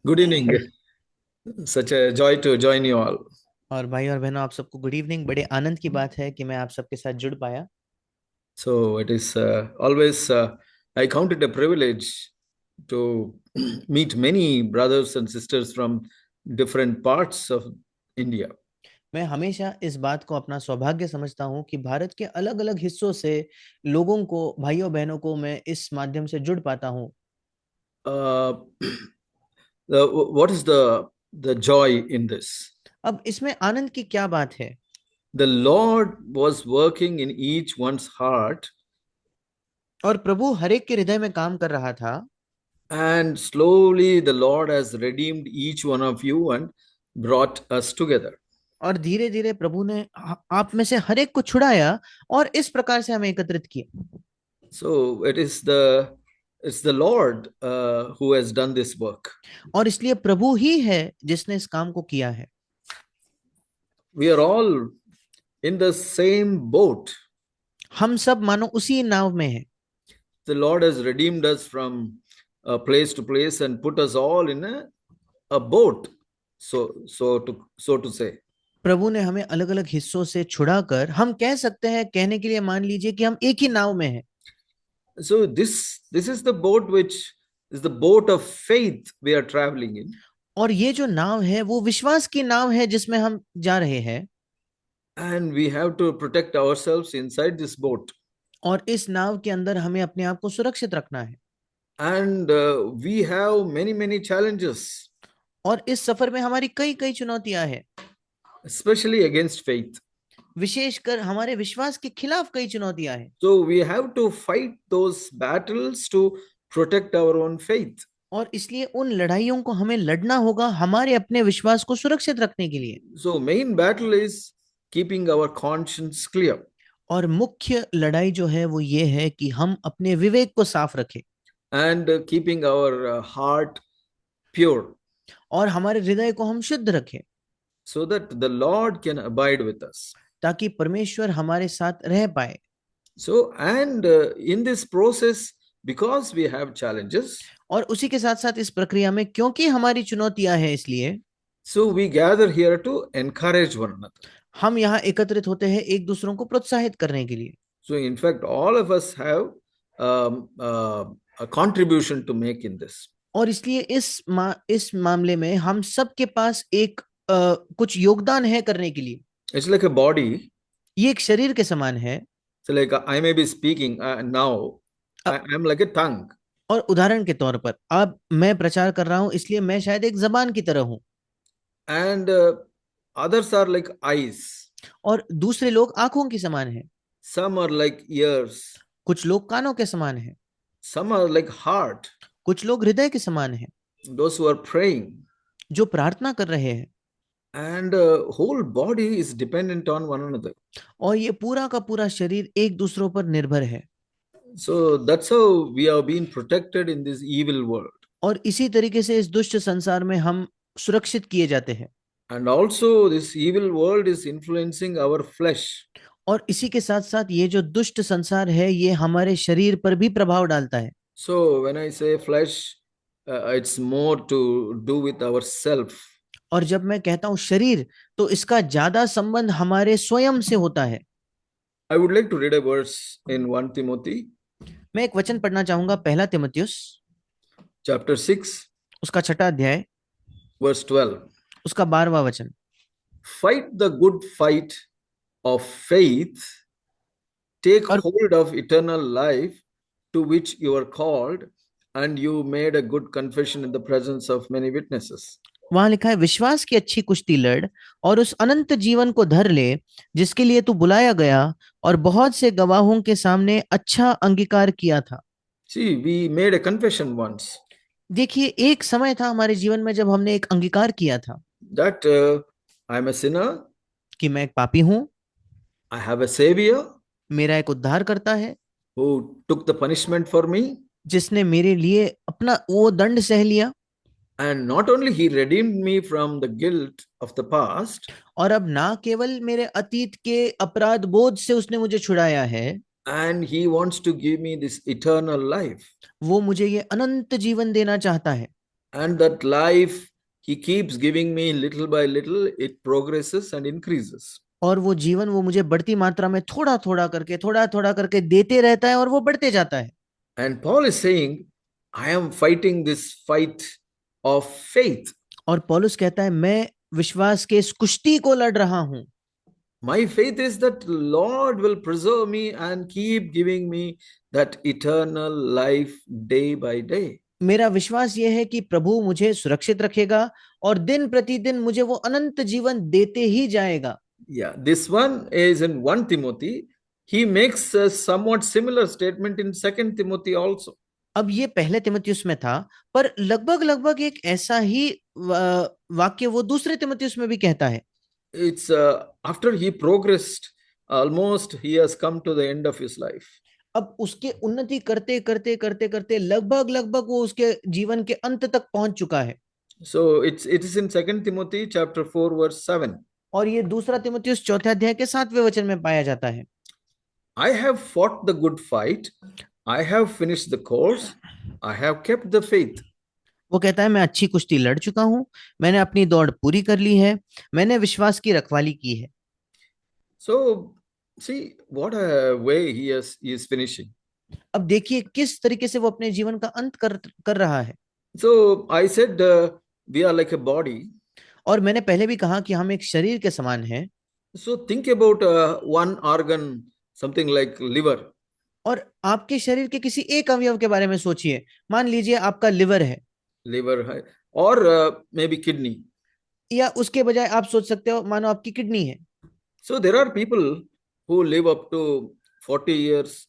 Good evening. Such a joy to join you all. और भाई और बहनों, आप सबको गुड इवनिंग। बड़े आनंद की बात है कि मैं आप सबके साथ जुड़ पाया। So it is always, I count it a privilege to meet many brothers and sisters from different parts of India. मैं हमेशा इस बात को अपना सौभाग्य समझता हूं कि भारत के अलग अलग हिस्सों से लोगों को, भाइयों बहनों को मैं इस माध्यम से जुड़ पाता हूं। Uh, what is the joy in this? अब इसमें आनंद की क्या बात है? The Lord was working in each one's heart, और प्रभु हर एक के हृदय में काम कर रहा था। and slowly the Lord has redeemed each one of you and brought us together. और धीरे धीरे प्रभु ने आप में से हर एक को छुड़ाया और इस प्रकार से हमें एकत्रित किया। So it's the Lord who has done this work. और इसलिए प्रभु ही है जिसने इस काम को किया है। We are all in the same boat. हम सब मानो उसी नाव में हैं। The Lord has redeemed us from place to place and put us all in a boat. So to say. प्रभु ने हमें अलग अलग हिस्सों से छुड़ाकर, हम कह सकते हैं, कहने के लिए मान लीजिए कि हम एक ही नाव में हैं। So this is the boat which is the boat of faith we are traveling in. और ये जो नाव है वो विश्वास की नाव है जिसमें हम जा रहे हैं। And we have to protect ourselves inside this boat. और इस नाव के अंदर हमें अपने आप को सुरक्षित रखना है। And we have many challenges, और इस सफर में हमारी कई कई चुनौतियां हैं। especially against faith. विशेषकर हमारे विश्वास के खिलाफ कई चुनौतियां हैं। So we have to fight those battles to protect our own faith. और इसलिए उन लड़ाइयों को हमें लड़ना होगा हमारे अपने विश्वास को सुरक्षित रखने के लिए। So main battle is keeping our conscience clear और मुख्य लड़ाई जो है वो ये है कि हम अपने विवेक को साफ रखें and keeping our heart pure और हमारे हृदय को हम शुद्ध रखें, so that the Lord can abide with us. ताकि परमेश्वर हमारे साथ रह पाए। So and in this process, because we have challenges, और उसी के साथ साथ इस प्रक्रिया में क्योंकि हमारी चुनौतियां हैं, इसलिए so we gather here to encourage one another. हम यहाँ एकत्रित होते हैं एक दूसरों को प्रोत्साहित करने के लिए। So in fact, all of us have a contribution to make in this. और इसलिए इस मामले में हम सबके पास एक कुछ योगदान है करने के लिए। It's like a body. ये एक शरीर के समान है। So like I may be speaking now, a- I'm like a tongue, और उदाहरण के तौर पर अब मैं प्रचार कर रहा हूं, इसलिए मैं शायद एक जबान की तरह हूं। and others are like eyes. और दूसरे लोग आंखों की समान हैं। Some are like ears. कुछ लोग कानों के समान हैं। Some are like heart. कुछ लोग हृदय के समान हैं, Those who are praying, जो प्रार्थना कर रहे हैं। and whole body is dependent on one another. और ये पूरा का पूरा शरीर एक दूसरों पर निर्भर है। So that's how we are being protected in this evil world. और इसी तरीके से इस दुष्ट संसार में हम सुरक्षित किए जाते हैं। And also, this evil world is influencing our flesh. और इसी के साथ साथ ये जो दुष्ट संसार है ये हमारे शरीर पर भी प्रभाव डालता है। So when I say flesh, it's more to do with ourself. और जब मैं कहता हूं शरीर, तो इसका ज्यादा संबंध हमारे स्वयं से होता है। I would like to read a verse in 1 Timothy मैं एक वचन पढ़ना चाहूंगा, पहला तिमुथियुस chapter 6, उसका 6वां अध्याय, verse 12. उसका 12वां वचन। Fight the good fight of faith, take और hold of eternal life to which you are called, and you made a good confession in the presence of many witnesses. वहां लिखा है, विश्वास की अच्छी कुश्ती लड़ और उस अनंत जीवन को धर ले जिसके लिए तू बुलाया गया और बहुत से गवाहों के सामने अच्छा अंगीकार किया था। See, we made a confession once देखिए, एक समय था हमारे जीवन में जब हमने एक अंगीकार किया था that I'm a sinner, कि मैं एक पापी हूं, I have a savior मेरा एक उद्धार करता है who took the punishment for me, जिसने मेरे लिए अपना वो दंड सह लिया। and not only he redeemed me from the guilt of the past, और अब ना केवल मेरे अतीत के अपराध बोध से उसने मुझे छुड़ाया है, and he wants to give me this eternal life. वो मुझे ये अनंत जीवन देना चाहता है। And that life he keeps giving me little by little, it progresses and increases. और वो जीवन वो मुझे बढ़ती मात्रा में थोड़ा थोड़ा करके देते रहता है और वो बढ़ते जाता है। And Paul is saying, I am fighting this fight of faith. और पौलुस कहता है मैं विश्वास के इस कुश्ती को लड़ रहा हूं। My faith is that Lord will preserve me and keep giving me that eternal life day by day. मेरा विश्वास यह है कि प्रभु मुझे सुरक्षित रखेगा और दिन प्रतिदिन मुझे वो अनंत जीवन देते ही जाएगा। Yeah, this one is in 1 Timothy. He makes a somewhat similar statement in 2 Timothy also. अब ये पहले तिमुथियुस में था, पर लगभग लगभग एक ऐसा ही वाक्य वो दूसरे तिमुथियुस में भी कहता है। It's after he progressed, almost he has come to the end of his life. अब उसके उन्नति करते करते करते करते लगभग लगभग वो उसके जीवन के अंत तक पहुंच चुका है। So it is in 2 Timothy chapter 4 verse 7. और ये दूसरा तिमुथियुस चौथे अध्याय के 7वें वचन में पाया जाता है। I have fought the good fight. I have finished the course. I have kept the faith. वो कहता है मैं अच्छी कुश्ती लड़ चुका हूं, मैंने अपनी दौड़ पूरी कर ली है, मैंने विश्वास की रखवाली की है। So see what a way he is finishing. अब देखिए किस तरीके से वो अपने जीवन का अंत कर रहा है। So I said we are like a body. और मैंने पहले भी कहा कि हम एक शरीर के समान हैं। So think about one organ, something like liver. और आपके शरीर के किसी एक अवयव के बारे में सोचिए, मान लीजिए आपका लिवर है, Liver है, or maybe kidney. या उसके बजाय आप सोच सकते हो मानो आपकी किडनी है। So there are people who live up to 40 years,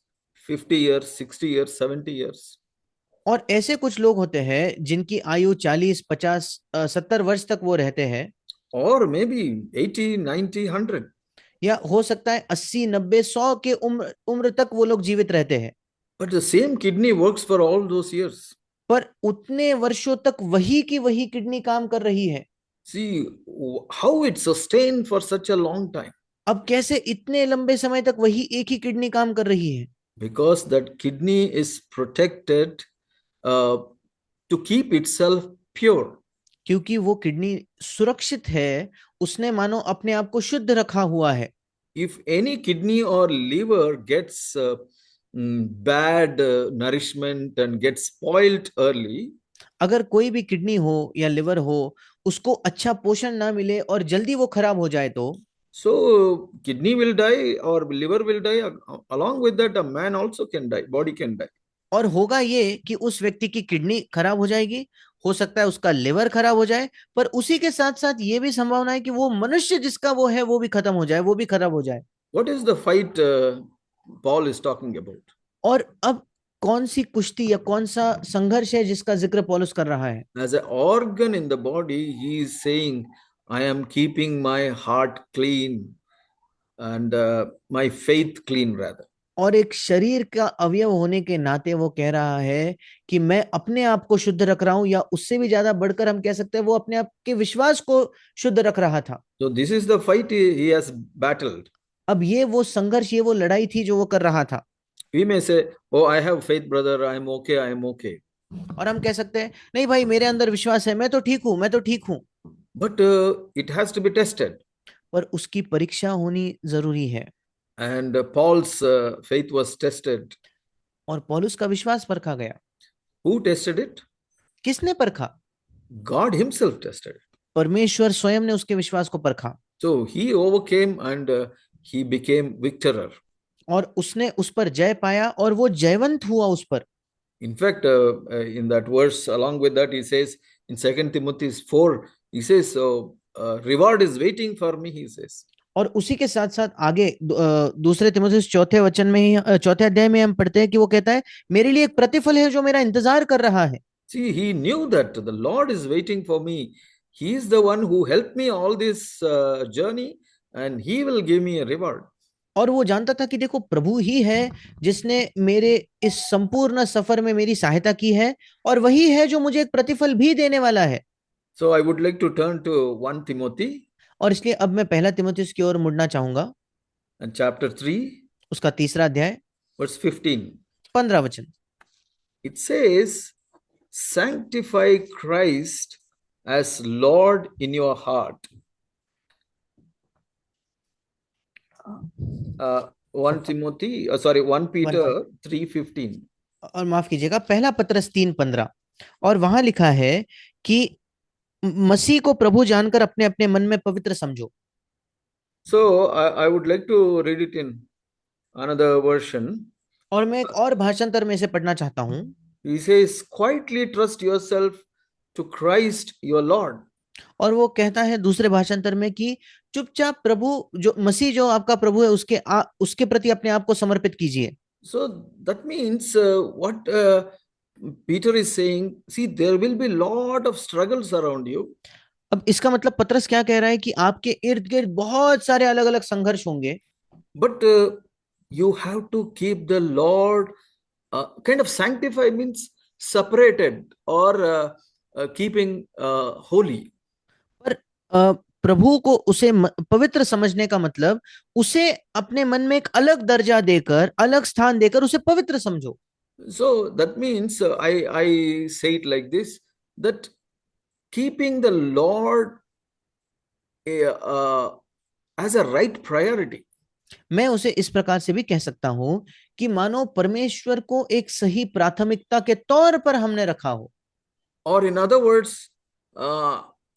50 years, 60 years, 70 years. और ऐसे कुछ लोग होते हैं जिनकी आयु 40, 50, 70 वर्ष तक वो रहते हैं। Or maybe 80, 90, 100. या हो सकता है 80, 90, 100 के उम्र उम्र तक वो लोग जीवित रहते हैं। But the same kidney works for all those years. पर उतने वर्षों तक वही की वही किडनी काम कर रही है। See how it sustained for such a long time. अब कैसे इतने लंबे समय तक वही एक ही किडनी काम कर रही है? Because that kidney is protected uh, to keep itself pure. क्योंकि वो किडनी सुरक्षित है, उसने मानो अपने आप को शुद्ध रखा हुआ है। If any kidney or liver gets bad nourishment and gets spoiled early, अगर कोई भी किडनी हो या लिवर हो, उसको अच्छा पोषण ना मिले और जल्दी वो खराब हो जाए तो so kidney will die or liver will die. Along with that, a man also can die. Body can die. और होगा ये कि उस व्यक्ति की किडनी खराब हो जाएगी, हो सकता है उसका लिवर खराब हो जाए, पर उसी के साथ साथ ये भी संभावना है कि वो मनुष्य जिसका वो है वो भी खत्म हो जाए, वो भी खराब हो जाए। What is the fight Paul is talking about? और अब कौन सी कुश्ती या कौन सा संघर्ष है जिसका जिक्र पौलुस कर रहा है? As an organ in the body, he is saying, I am keeping my heart clean and my faith clean, rather. और एक शरीर का अवयव होने के नाते वो कह रहा है कि मैं अपने आप को शुद्ध रख रहा हूं, या उससे भी ज्यादा बढ़कर हम कह सकते हैं वो अपने आप के विश्वास को शुद्ध रख रहा था। So, this is the fight he has battled. अब ये वो संघर्ष, ये वो लड़ाई थी जो वो कर रहा था। We may say, oh, I have faith, brother, I am okay, I am okay. और हम कह सकते हैं नहीं भाई, मेरे अंदर विश्वास है, मैं तो ठीक हूं, मैं तो ठीक हूं। But it has to be tested. पर उसकी परीक्षा होनी जरूरी है। And Paul's faith was tested. और पौलुस का विश्वास परखा गया। Who tested it? किसने परखा? God himself tested it. परमेश्वर स्वयं ने उसके विश्वास को परखा। So he overcame and he became victorer. और उसने उस पर जय पाया और वो जयवंत हुआ उस पर। In fact, in that verse, along with that, he says in 2 Timothy 4, he says, so reward is waiting for me, he says. और उसी के साथ साथ आगे दूसरे तिमुथियुस चौथे वचन में ही, चौथे अध्याय में हम पढ़ते हैं कि वो कहता है मेरे लिए एक प्रतिफल है जो मेरा इंतजार कर रहा है। See, he knew that the Lord is waiting for me. He is the one who helped me all this journey and he will give me a reward. और वो जानता था कि देखो प्रभु ही है जिसने मेरे इस संपूर्ण सफर में मेरी सहायता की है, और वही है जो मुझे एक प्रतिफल भी देने वाला है। So I would like to turn to 1 Timothy. और इसलिए अब मैं पहला तिमुथियुस की ओर मुड़ना चाहूंगा। And chapter 3, उसका तीसरा अध्याय verse 15. 15 वचन। It says, sanctify Christ as Lord in your heart. 1 Peter 3:15. और माफ कीजिएगा, पहला पत्रस 3:15। और वहां लिखा है कि मसीह को प्रभु जानकर अपने अपने मन में पवित्र समझो। So I would like to read it in another version. और मैं एक और भाषांतर में इसे पढ़ना चाहता हूं। He says, quietly trust yourself to Christ your Lord. और वो कहता है दूसरे भाषांतर में कि चुपचाप प्रभु जो मसीह जो आपका प्रभु है उसके प्रति अपने आप को समर्पित कीजिए। So that means what Peter is saying, see, there will be lot of struggles around you. अब इसका मतलब पतरस क्या कह रहा है कि आपके इर्द गिर्द बहुत सारे अलग अलग संघर्ष होंगे, But you have to keep the Lord, kind of sanctify means separated or keeping holy. पर प्रभु को उसे पवित्र समझने का मतलब उसे अपने मन में एक अलग दर्जा देकर, अलग स्थान देकर उसे पवित्र समझो। So that means I say it like this, that keeping the Lord as a right priority. मैं उसे इस प्रकार से भी कह सकता हूं कि मानो परमेश्वर को एक सही प्राथमिकता के तौर पर हमने रखा हो। Or in other words,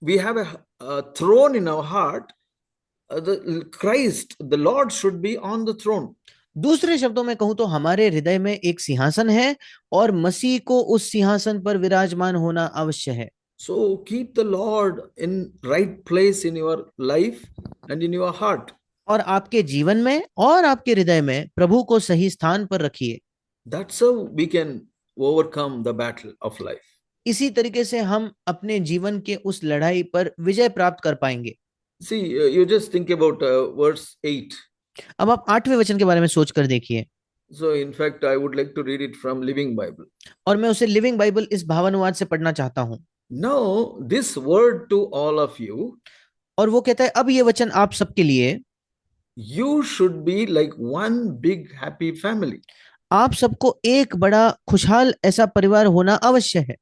we have a throne in our heart. The Christ, the Lord, should be on the throne. दूसरे शब्दों में कहूं तो हमारे हृदय में एक सिंहासन है और मसीह को उस सिंहासन पर विराजमान होना आवश्यक है। So keep the Lord in right place in your life and in your heart. और आपके जीवन में और आपके हृदय में प्रभु को सही स्थान पर रखिए। That's how we can overcome the battle of life. इसी तरीके से हम अपने जीवन के उस लड़ाई पर विजय प्राप्त कर पाएंगे। See, you just think about verse 8. अब आप 8वें वचन के बारे में सोचकर देखिए। So in fact, I would like to read it from Living Bible. और मैं उसे लिविंग बाइबल इस भावानुवाद से पढ़ना चाहता हूं। Now, this word to all of you, और वो कहता है, अब ये वचन आप सबके लिए, you should be like one big happy family, आप सबको एक बड़ा खुशहाल ऐसा परिवार होना आवश्यक है,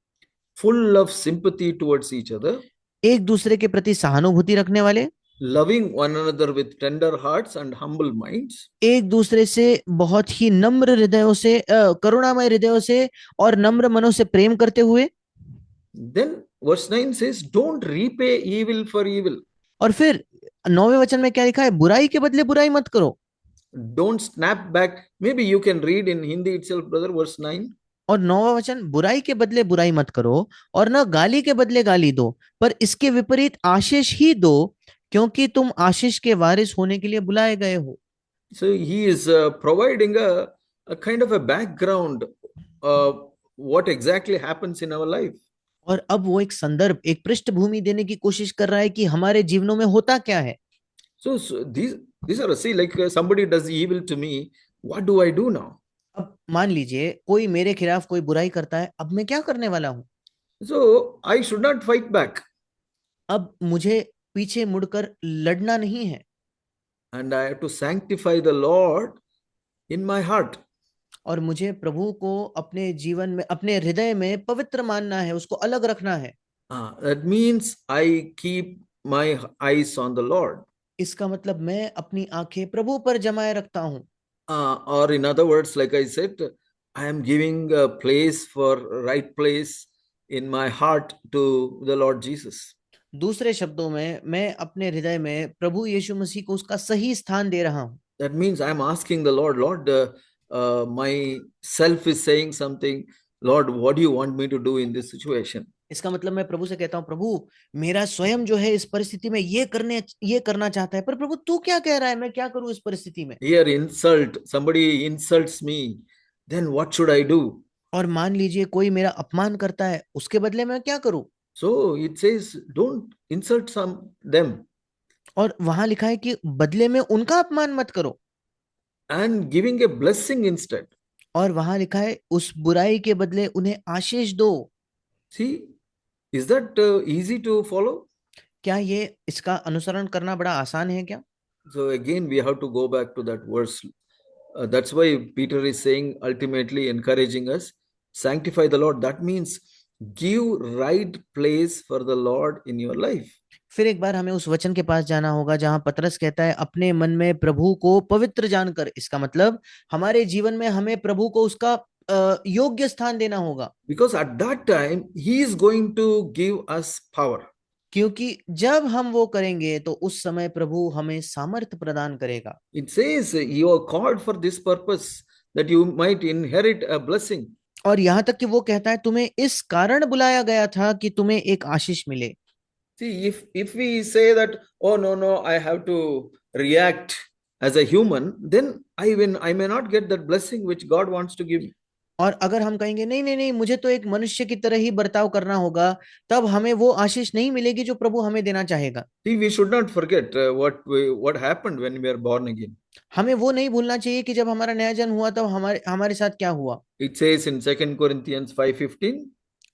full of sympathy towards each other, एक दूसरे के प्रति सहानुभूति रखने वाले, loving one another with tender hearts and humble minds, एक दूसरे से बहुत ही नम्र हृदयों से, करुणामय हृदयों से और नम्र मनों से प्रेम करते हुए। then verse 9 says, don't repay evil for evil, और फिर 9वें वचन में क्या लिखा है, बुराई के बदले बुराई मत करो। don't snap back. Maybe you can read in Hindi itself, brother, verse 9. और 9वां वचन, बुराई के बदले बुराई मत करो और न गाली के बदले गाली दो, पर इसके विपरीत आशीष ही दो, क्योंकि तुम आशीष के वारिस होने के लिए बुलाए गए हो। So he is providing a kind of a background, what exactly happens in our life. और अब वो एक संदर्भ, एक पृष्ठभूमि देने की कोशिश कर रहा है कि हमारे जीवनों में होता क्या है। So these are, see, like somebody does evil to me, what do I do now? अब मान लीजिए कोई मेरे खिलाफ कोई बुराई करता है, अब मैं क्या करने वाला हूं। So I should not fight back. अब मुझे पीछे मुड़कर लड़ना नहीं है। And I have to sanctify the Lord in my heart. और मुझे प्रभु को अपने जीवन में, अपने हृदय में पवित्र मानना है, उसको अलग रखना है। That means I keep my eyes on the Lord. इसका मतलब मैं अपनी आंखें प्रभु पर जमाए रखता हूं। Or in other words, like I said, I am giving a place for right place in my heart to the Lord Jesus. दूसरे शब्दों में मैं अपने हृदय में प्रभु यीशु मसीह को उसका सही स्थान दे रहा हूं। That means I am asking the Lord, Lord, my self is saying something. Lord, what do you want me to do in this situation? इसका मतलब मैं प्रभु से कहता हूं, प्रभु मेरा स्वयं जो है इस परिस्थिति में ये करना चाहता है, पर प्रभु तू क्या कह रहा है, मैं क्या करूं इस परिस्थिति में। Here insult, somebody insults me, then what should I do? और मान लीजिए कोई मेरा अपमान करता है, उसके बदले मैं क्या करूं। So it says, don't insult them. और वहां लिखा है कि बदले में उनका अपमान मत करो। And giving a blessing instead. और वहां लिखा है उस बुराई के बदले उन्हें आशीष दो। See, is that easy to follow? क्या ये इसका अनुसरण करना बड़ा आसान है क्या। So again we have to go back to that verse. That's why Peter is saying, ultimately encouraging us, sanctify the Lord. That means give right place for the Lord in your life. फिर एक बार हमें उस वचन के पास जाना होगा जहां पतरस कहता है अपने मन में प्रभु को पवित्र जानकर। इसका मतलब हमारे जीवन में हमें प्रभु को उसका योग्य स्थान देना होगा, Because at that time, He is going to give us power. क्योंकि जब हम वो करेंगे तो उस समय प्रभु हमें सामर्थ्य प्रदान करेगा। It says you are called for this purpose, that you might inherit a blessing. और यहां तक कि वो कहता है तुम्हें इस कारण बुलाया गया था कि तुम्हें एक आशीष मिले। See, if we say that, oh no, no, I have to react as a human, then I may not get that blessing which God wants to give me. और अगर हम कहेंगे नहीं नहीं नहीं मुझे तो एक मनुष्य की तरह ही बर्ताव करना होगा, तब हमें वो आशीष नहीं मिलेगी जो प्रभु हमें देना चाहेगा। See, we should not forget what happened when we are born again. हमें वो नहीं भूलना चाहिए कि जब हमारा नया जन्म हुआ तब हमारे हमारे साथ क्या हुआ। It says in 2 Corinthians 5:15.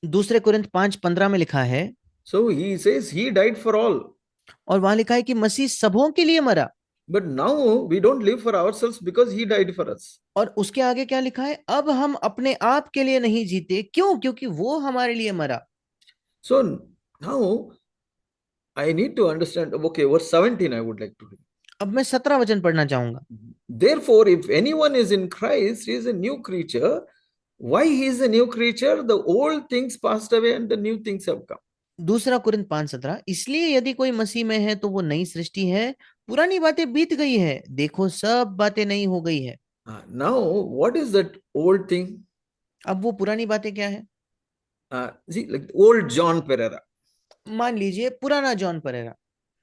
दूसरे कुरिन्थ 5:15 में लिखा है, So he says he died for all. और वहां लिखा है कि मसीह सबों के लिए मरा। But now we don't live for ourselves because he died for us. और उसके आगे क्या लिखा है, अब हम अपने आप के लिए नहीं जीते, क्यों? क्योंकि वो हमारे लिए मरा। So now I need to understand. Okay, verse 17 I would like to read. अब मैं 17 वचन पढ़ना चाहूंगा। Therefore, if anyone is in Christ, he is a new creature. Why he is a new creature? The old things passed away and the new things have come. दूसरा Corinth 5:17, इसलिए यदि कोई मसीह में है तो वो नई सृष्टि है, पुरानी बातें बीत गई है, देखो सब बातें नई हो गई है। Now, what is that old thing? अब वो पुरानी बातें क्या है? See, like old John Pereira, मान लीजिए पुराना John Pereira,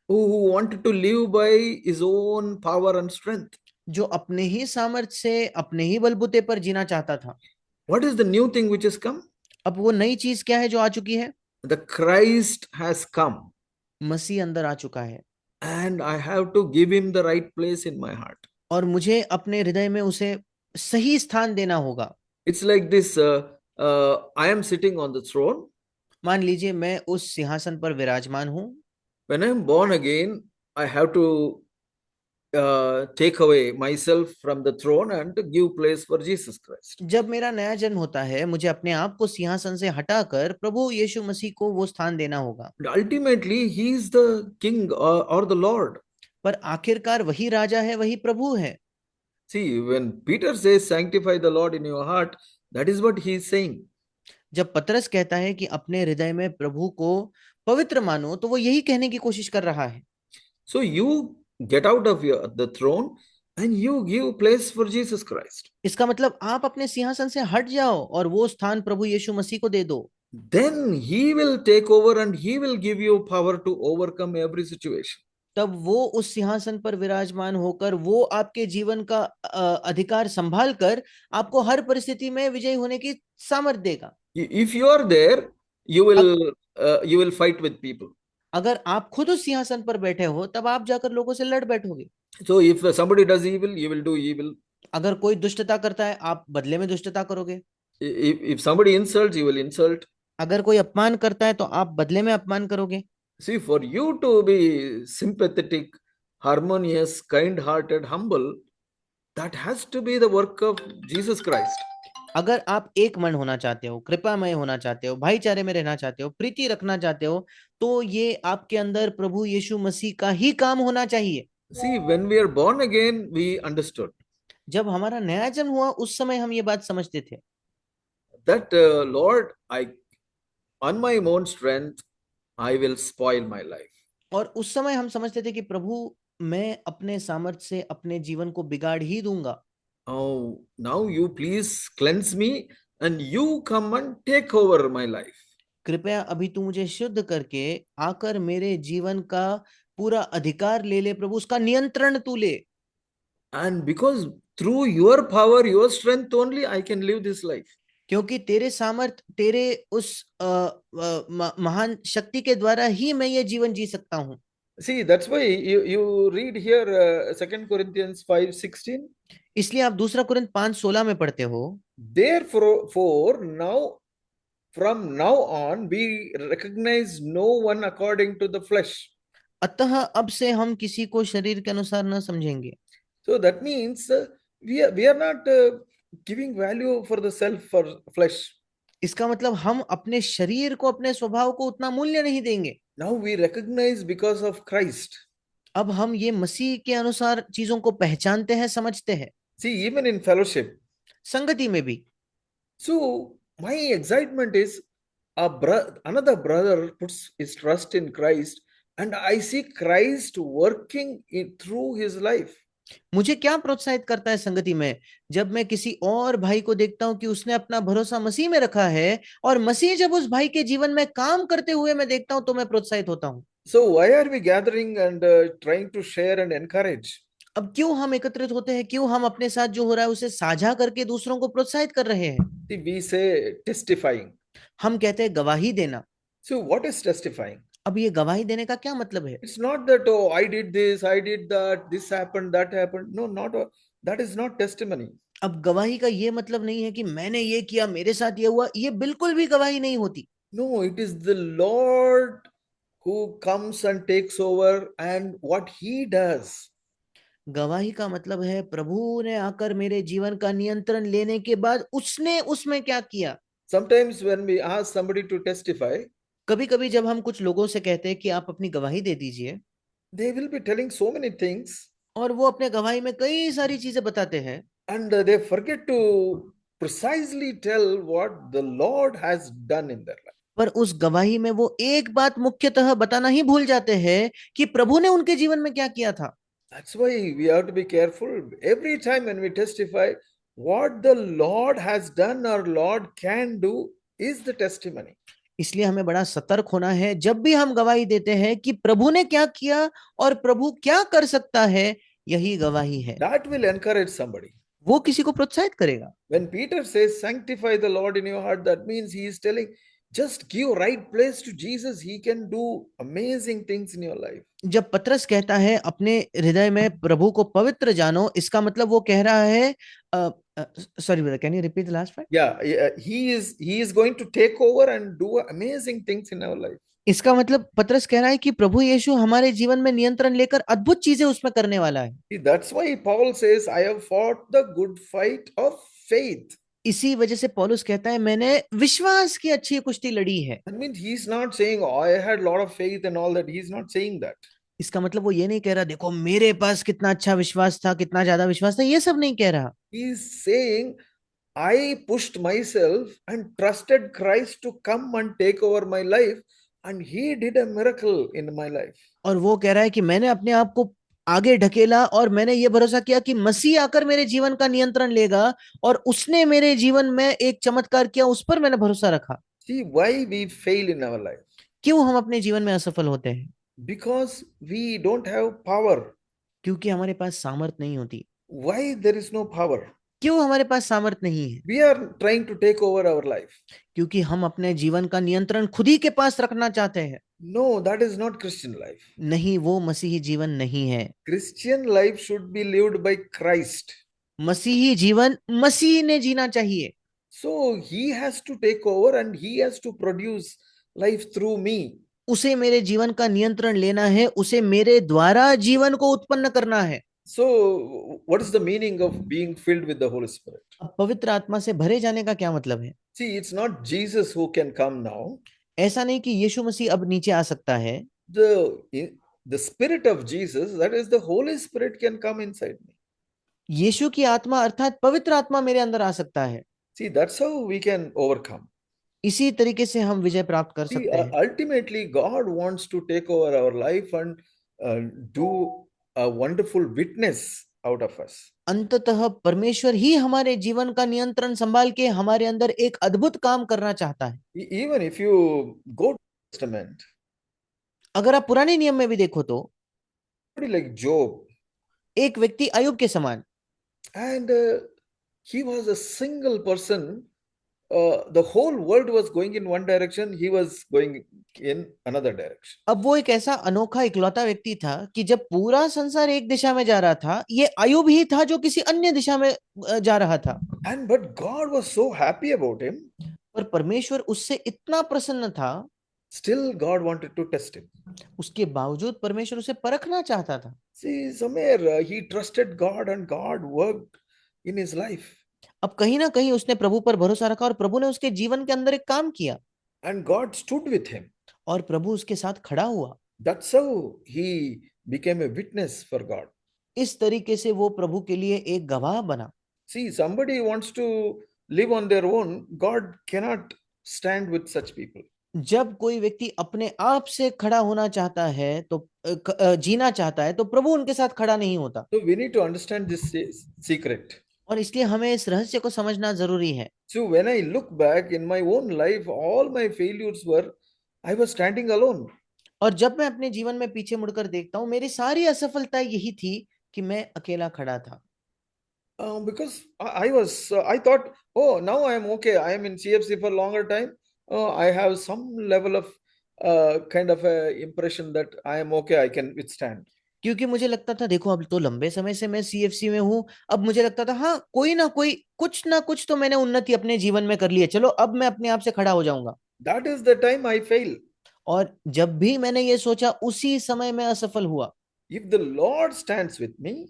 who wanted to live by his own power and strength. जो अपने ही सामर्थ्य से अपने ही बलबूते पर जीना चाहता था। What is the new thing which has come? अब वो नई चीज क्या है जो आ चुकी है? The Christ has come, मसीह अंदर आ चुका है, and I have to give him the right place in my heart. और मुझे अपने हृदय में उसे सही स्थान देना होगा। It's like this. I am sitting on the throne. मान लीजिए मैं उस सिंहासन पर विराजमान हूं। When I am born again, I have to take away myself from the throne and to give place for Jesus Christ. जब मेरा नया जन्म होता है, मुझे अपने आप को सिंहासन से हटाकर प्रभु यीशु मसीह को वो स्थान देना होगा। And ultimately, He is the King or the Lord. पर आखिरकार वही राजा है, वही प्रभु है। See, when Peter says, "Sanctify the Lord in your heart," that is what he is saying. जब पतरस कहता है कि अपने हृदय में प्रभु को पवित्र मानो, तो वो यही कहने की कोशिश कर रहा है। So you get out of the throne and you give place for Jesus Christ. इसका मतलब आप अपने सिंहासन से हट जाओ और वो स्थान प्रभु यीशु मसीह को दे दो। Then He will take over and He will give you power to overcome every situation. तब वो उस सिंहासन पर विराजमान होकर वो आपके जीवन का अधिकार संभाल कर आपको हर परिस्थिति में विजयी होने की सामर्थ्य देगा। If you are there, you will fight with people. अगर आप खुद उस सिंहासन पर बैठे हो, तब आप जाकर लोगों से लड़ बैठोगे। So if somebody does evil, you will do evil. अगर कोई दुष्टता करता है, आप बदले में दुष्टता करोगे। If somebody insults, you will insult. अगर कोई अपमान करता है तो आप बदले में अपमान करोगे। See, for you to be sympathetic, harmonious, kind-hearted, humble, that has to be the work of Jesus Christ. अगर आप एक मन होना चाहते हो, कृपामय होना चाहते हो, भाईचारे में रहना चाहते हो, प्रीति रखना चाहते हो, तो ये आपके अंदर प्रभु यीशु मसीह का ही काम होना चाहिए। See, when we are born again, we understood जब हमारा नया जन्म हुआ, उस समय हम ये बात समझते थे that, Lord, on my own strength, I will spoil my life. और उस समय हम समझते थे कि प्रभु मैं अपने सामर्थ्य से अपने जीवन को बिगाड़ ही दूंगा। Oh, now you please cleanse me and you come and take over my life. कृपया अभी तू मुझे शुद्ध करके आकर मेरे जीवन का पूरा अधिकार ले ले प्रभु, उसका नियंत्रण तू ले। And because through your power, your strength only, I can live this life. क्योंकि तेरे सामर्थ, तेरे उस महान शक्ति के द्वारा ही मैं ये जीवन जी सकता हूँ। See, that's why you read here 2 Corinthians 5:16. इसलिए आप दूसरा कुरिन्थ 5:16 में पढ़ते हो, Therefore, now from now on, we recognize no one according to the flesh. अतः अब से हम किसी को शरीर के अनुसार न समझेंगे। So that means we are not giving value for the self for flesh. इसका मतलब हम अपने शरीर को, अपने स्वभाव को उतना मूल्य नहीं देंगे। Now we recognize because of Christ. अब हम ये मसीह के अनुसार चीजों को पहचानते हैं, समझते हैं। See, even in fellowship. संगति में भी। So my excitement is another brother puts his trust in Christ, and I see Christ working through his life. मुझे क्या प्रोत्साहित करता है संगति में, जब मैं किसी और भाई को देखता हूं कि उसने अपना भरोसा मसीह में रखा है, और मसीह जब उस भाई के जीवन में काम करते हुए मैं देखता हूं, तो मैं प्रोत्साहित होता हूं। So why are we gathering and trying to share and encourage? अब क्यों हम एकत्रित होते हैं, क्यों हम अपने साथ जो हो रहा है उसे साझा करके दूसरों को प्रोत्साहित कर रहे हैं? See, we say testifying. हम कहते हैं गवाही देना। So what is testifying? अब ये गवाही देने का क्या मतलब है? It's not that, oh, I did this, I did that, this happened, that happened. No, that is not testimony. अब गवाही का ये मतलब नहीं है कि मैंने ये किया, मेरे साथ ये हुआ, ये बिल्कुल भी गवाही नहीं होती। No, it is the Lord who comes and takes over, and what he does. गवाही का मतलब है प्रभु ने आकर मेरे जीवन का नियंत्रण लेने के बाद उसने उसमें क्या किया। Sometimes when we ask somebody to testify, कभी कभी जब हम कुछ लोगों से कहते हैं कि आप अपनी गवाही दे दीजिए, they will be telling so many things, और वो अपने गवाही में कई सारी चीजें बताते हैं, and they forget to precisely tell what the Lord has done in their life. पर उस गवाही में वो एक बात मुख्यतः बताना ही भूल जाते हैं कि प्रभु ने उनके जीवन में क्या किया था। That's why we have to be careful. Every time when we testify, what the Lord has done or Lord can do is the testimony. इसलिए हमें बड़ा सतर्क होना है जब भी हम गवाही देते हैं कि प्रभु ने क्या किया और प्रभु क्या कर सकता है, यही गवाही है। That will encourage somebody. वो किसी को प्रोत्साहित करेगा। When Peter says, sanctify the Lord in your heart, that means he is telling, just give right place to Jesus. He can do amazing things in your life. जब पतरस कहता है अपने हृदय में प्रभु को पवित्र जानो, इसका मतलब वो कह रहा है, sorry brother, can you repeat the last part? Yeah, he is going to take over and do amazing things in our life. इसका मतलब पतरस कह रहा है कि प्रभु यीशु हमारे जीवन में नियंत्रण लेकर अद्भुत चीजें उसमें करने वाला है। See, that's why Paul says, I have fought the good fight of faith. इसी वजह से पौलुस कहता है मैंने विश्वास की अच्छी कुश्ती लड़ी है। That means he's not saying, oh, I had a lot of faith and all that. He's not saying that. इसका मतलब वो ये नहीं कह रहा देखो मेरे पास कितना अच्छा विश्वास था, कितना ज्यादा विश्वास था, ये सब नहीं कह रहा। He's saying, I pushed myself and trusted Christ to come and take over my life, and he did a miracle in my life. और वो कह रहा है कि मैंने अपने आप को आगे ढकेला और मैंने ये भरोसा किया कि मसीह आकर मेरे जीवन का नियंत्रण लेगा, और उसने मेरे जीवन में एक चमत्कार किया, उस पर मैंने भरोसा रखा। See why we fail in our life? क्यों हम अपने जीवन में असफल होते हैं? Because we don't have power. क्योंकि हमारे पास सामर्थ नहीं होती। Why there is no power? क्यों हमारे पास सामर्थ नहीं है? We are trying to take over our life. क्योंकि हम अपने जीवन का नियंत्रण खुद ही के पास रखना चाहते हैं। No, that is not Christian life. नहीं, वो मसीही जीवन नहीं है। Christian life should be lived by Christ. मसीही जीवन मसीह ने जीना चाहिए। So he has to take over and he has to produce life through me. उसे मेरे जीवन का नियंत्रण लेना है, उसे मेरे द्वारा जीवन को उत्पन्न करना है। So what is the meaning of being filled with the Holy Spirit? अब पवित्र आत्मा से भरे जाने का क्या मतलब है? See, it's not Jesus who can come now. ऐसा नहीं कि यीशु मसीह अब नीचे आ सकता है। The Spirit of Jesus, that is the Holy Spirit, can come inside me. यीशु की आत्मा अर्थात पवित्र आत्मा मेरे अंदर आ सकता है। See, that's how we can overcome. इसी तरीके से हम विजय प्राप्त कर See, सकते हैं। ultimately, God wants to take over our life and do a wonderful witness out of us. अंततः परमेश्वर ही हमारे जीवन का नियंत्रण संभाल के हमारे अंदर एक अद्भुत काम करना चाहता है। Even if you go to the Testament, अगर आप पुराने नियम में भी देखो तो somebody like Job, एक व्यक्ति अय्यूब के समान, and he was a single person. The whole world was going in one direction, he was going in another direction. अब वो एक ऐसा अनोखा इकलौता व्यक्ति था कि जब पूरा संसार एक दिशा में जा रहा था, ये अय्यूब ही था जो किसी अन्य दिशा में जा रहा था। And but God was so happy about him. पर परमेश्वर उससे इतना प्रसन्न था, Still God wanted to test him. उसके बावजूद परमेश्वर उसे परखना चाहता था। See, somewhere he trusted God and God worked in his life. अब कहीं ना कहीं उसने प्रभु पर भरोसा रखा और प्रभु ने उसके जीवन के अंदर एक काम किया and God stood with him. और प्रभु उसके साथ खड़ा हुआ। That's how he became a witness for God. इस तरीके से वो प्रभु के लिए एक गवाह बना। See, somebody wants to live on their own, God cannot stand with such people. जब कोई व्यक्ति अपने आप से खड़ा होना चाहता है तो जीना चाहता है तो प्रभु उनके साथ खड़ा नहीं होता। So we need to understand this secret. और इसलिए हमें इस रहस्य को समझना जरूरी है। So when I look back in my own life, all my failures were I was standing alone. और जब मैं अपने जीवन में पीछे मुड़कर देखता हूँ मेरी सारी असफलता यही थी कि मैं अकेला खड़ा था। Because I thought, oh, now I am okay. I am in CFC for longer time. I have some level of kind of a impression that I am okay. I can withstand. क्योंकि मुझे लगता था देखो अब तो लंबे समय से मैं सीएफसी में हूँ, अब मुझे लगता था हाँ कोई ना कुछ तो मैंने उन्नति अपने जीवन में कर ली है, चलो अब मैं अपने आप से खड़ा हो जाऊंगा। That is the time I fail. और जब भी मैंने ये सोचा उसी समय मैं असफल हुआ। If the Lord stands with me,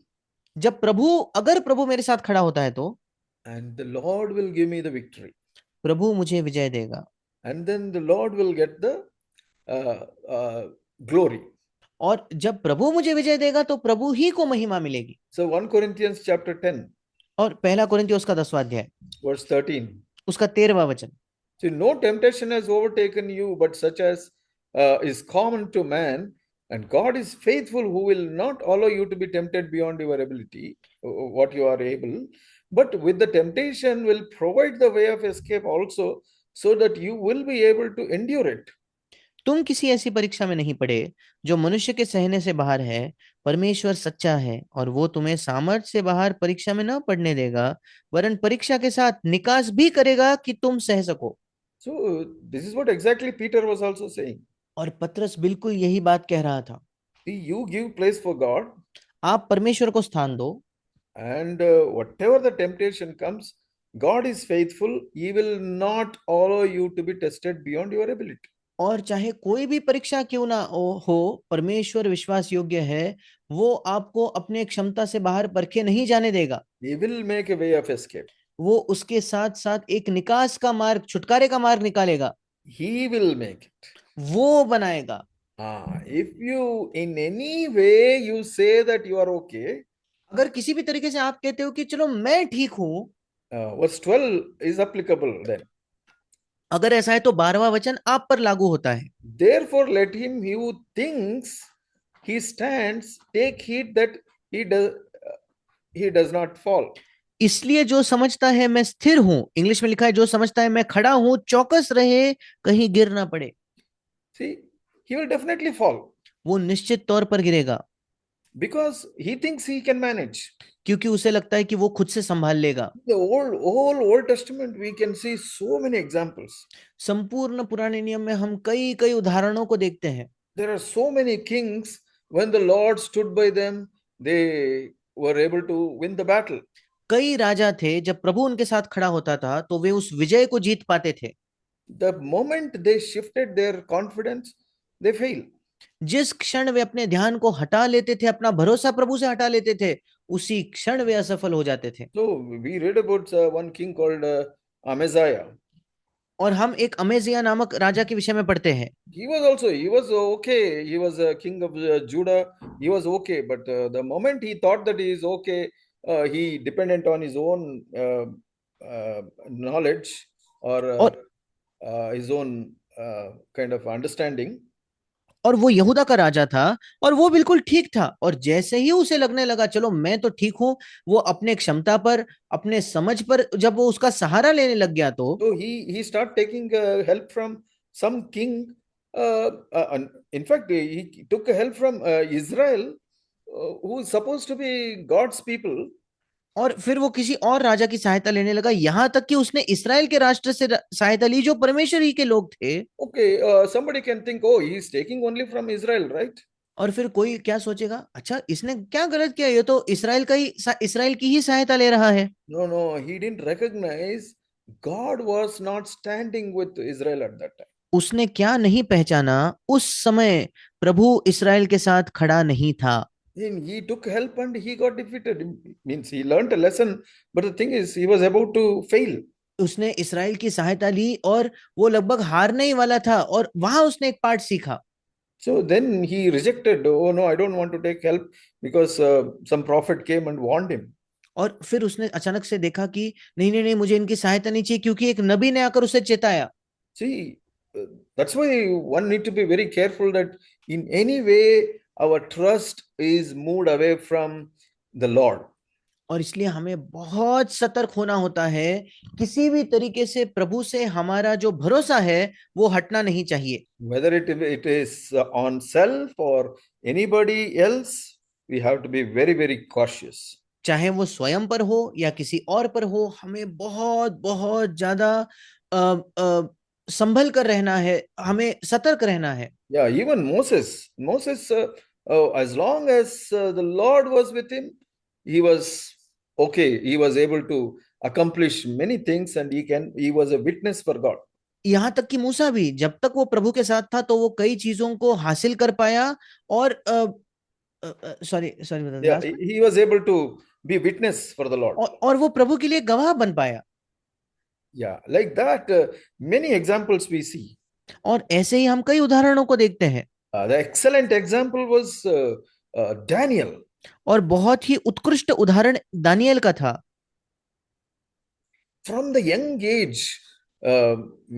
अगर प्रभु मेरे साथ खड़ा होता है तो and the Lord will give me the victory, प्रभु मुझे विजय देगा and then the Lord will get the uh, uh, glory. और जब प्रभु मुझे विजय देगा तो प्रभु ही को महिमा मिलेगी। So 1 Corinthians chapter 10, और पहला कोरिन्थियों उसका 10वां अध्याय verse 13. उसका 13वां वचन। See, no temptation has overtaken you, but such as is common to man. And God is faithful, who will not allow you to be tempted beyond your ability, what you are able. But with the temptation, will provide the way of escape also, so that you will be able to endure it. तुम किसी ऐसी परीक्षा में नहीं पड़े जो मनुष्य के सहने से बाहर है। परमेश्वर सच्चा है और वो तुम्हें सामर्थ्य से बाहर परीक्षा में न पड़ने देगा, वरन परीक्षा के साथ निकास भी करेगा कि तुम सह सको। So, this is what exactly Peter was also saying. और पतरस बिल्कुल यही बात कह रहा था। See, you give place for God, आप परमेश्वर को स्थान दो and whatever the temptation comes, God is faithful. He will not allow you to be tested beyond your ability. और चाहे कोई भी परीक्षा क्यों ना हो, परमेश्वर विश्वास योग्य है, वो आपको अपने क्षमता से बाहर परखे नहीं जाने देगा। He will make a way of escape. वो उसके साथ साथ एक निकास का मार्ग, छुटकारे का मार्ग निकालेगा। He will make it. वो बनाएगा। If you in any way you say that you are okay, अगर किसी भी तरीके से आप कहते हो कि चलो मैं ठीक हूं, verse 12 is applicable then. अगर ऐसा है तो 12वां वचन आप पर लागू होता है। Therefore, let him who thinks he stands take heed that he does not fall. इसलिए जो समझता है मैं स्थिर हूं, इंग्लिश में लिखा है जो समझता है मैं खड़ा हूं, चौकस रहे कहीं गिर ना पड़े। See, he will definitely fall वो निश्चित तौर पर गिरेगा because he thinks he can manage. क्योंकि उसे लगता है कि वो खुद से संभाल लेगा। The whole Old Testament, we can see so many examples. संपूर्ण पुराने नियम में हम कई कई उदाहरणों को देखते हैं। There are so many kings, when the Lord stood by them, they were able to win the battle. कई राजा थे, जब प्रभु उनके साथ खड़ा होता था तो वे उस विजय को जीत पाते थे। The moment they shifted their confidence, they fail. जिस क्षण वे अपने ध्यान को हटा लेते थे, अपना भरोसा प्रभु से हटा लेते थे, उसी क्षण वे असफल हो जाते थे। So we read about one king called Amaziah. और हम एक अमेजिया नामक राजा के विषय में पढ़ते हैं। He was okay. He was a king of Judah. He was okay, but the moment he thought that he is okay, he dependent on his own knowledge or और his own kind of understanding. और वो यहूदा का राजा था और वो बिल्कुल ठीक था, और जैसे ही उसे लगने लगा चलो मैं तो ठीक हूं, वो अपने क्षमता पर, अपने समझ पर जब वो उसका सहारा लेने लग गया तो So he started taking help from some king. In fact, he took help from Israel, who is supposed to be God's people. और फिर वो किसी और राजा की सहायता लेने लगा, यहां तक कि उसने इसराइल के राष्ट्र से सहायता ली जो परमेश्वर ही के लोग थे। Okay, somebody can think, oh, he is taking only from Israel, right? और फिर कोई क्या सोचेगा, अच्छा इसने क्या गलत किया, ये तो इसराइल की ही सहायता ले रहा है। No, he didn't recognize God was not standing with Israel at that time. उसने क्या नहीं पहचाना, उस समय प्रभु इसराइल के साथ खड़ा नहीं था। then he took help and he got defeated. Means he learned a lesson, but the thing is, he was about to fail. उसने इसराइल की सहायता ली और वो लगभग हारने ही वाला था, और वहां उसने एक पाठ सीखा। So then he rejected. Oh no, I don't want to take help because some prophet came and warned him. और फिर उसने अचानक से देखा कि नहीं नहीं नहीं, मुझे इनकी सहायता नहीं चाहिए, क्योंकि एक नबी ने आकर उसे चेताया। See, that's why one need to be very careful that in any way our trust is moved away from the Lord. और इसलिए हमें बहुत सतर्क होना होता है, किसी भी तरीके से प्रभु से हमारा जो भरोसा है वो हटना नहीं चाहिए। Whether it is on self or anybody else, we have to be very, very cautious. चाहे वो स्वयं पर हो या किसी और पर हो, हमें बहुत बहुत ज्यादा अ, अ, संभल कर रहना है, हमें सतर्क रहना है। Yeah, even Moses, as long as the Lord was with him, he was okay. He was able to accomplish many things, and he was a witness for God. यहाँ तक कि मूसा भी, जब तक वो प्रभु के साथ था तो वो कई चीजों को हासिल कर पाया। और सॉरी सॉरी Yeah, लास्ट में, he was able to be witness for the Lord. और वो प्रभु के लिए गवाह बन पाया। Yeah, like that, many examples we see. और ऐसे ही हम कई उदाहरणों को देखते हैं। The excellent example was Daniel. और बहुत ही उत्कृष्ट उदाहरण दानियल का था। From the young age,